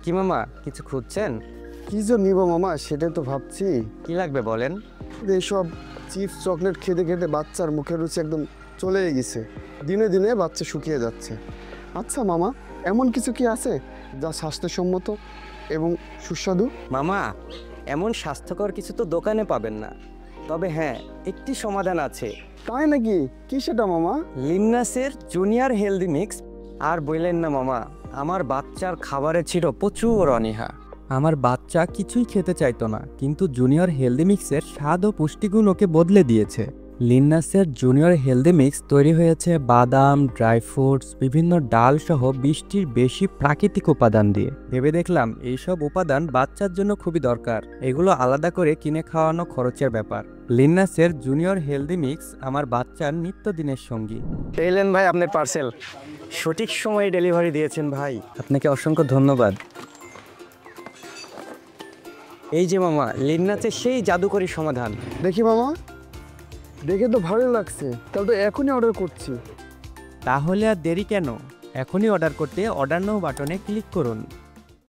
কি মামা, কিছু খুঁজছেন? কি যে নিব মামা সেটাই তো ভাবছি। কি লাগবে বলেন। এইসব চিপস চকলেট খেতে খেতে বাচ্চার মুখের রুচি একদম চলেই গেছে। দিনে দিনে বাচ্চা শুকিয়ে যাচ্ছে। আচ্ছা মামা, এমন কিছু কি আছে যা স্বাস্থ্যসম্মত এবং সুস্বাদু? মামা, এমন স্বাস্থ্যকর কিছু তো দোকানে পাবেন না, তবে হ্যাঁ, একটি সমাধান আছে। তাই নাকি? কি সেটা মামা? লিমনাসের জুনিয়র হেলদি মিক্স। আর বললেন না মামা, আমার বাচ্চার খাবারে ছিল প্রচুর অনীহা। আমার বাচ্চা কিছুই খেতে চাইতো না, কিন্তু জুনিয়র হেলদি মিক্সের স্বাদ ও পুষ্টিগুণ ওকে বদলে দিয়েছে। লিন্নাসের জুনিয়র হেলদি মিক্স তৈরি হয়েছে বাদাম, ড্রাই ফ্রুটস, বিভিন্ন ডাল সহ 20টির বেশি প্রাকৃতিক উপাদান দিয়ে। ভেবে দেখলাম এইসব উপাদান বাচ্চার জন্য খুবই দরকার। এগুলো আলাদা করে কিনে খাওয়ানো খরচের ব্যাপার। লিন্নাসের জুনিয়র হেলদি মিক্স আমার বাচ্চার নিত্যদিনের সঙ্গী। এলেন ভাই আপনার পার্সেল, সঠিক সময়ে ডেলিভারি দিয়েছেন ভাই, আপনাকে অসংখ্য ধন্যবাদ। এই যে মামা, লিন্নাসের সেই জাদুকরী সমাধান। দেখি মামা, দেখে তো ভালো লাগছে, তাহলে তো এখনই অর্ডার করছি। তাহলে আর দেরি কেন? এখনই অর্ডার করতে অর্ডার নাও বাটনে ক্লিক করুন।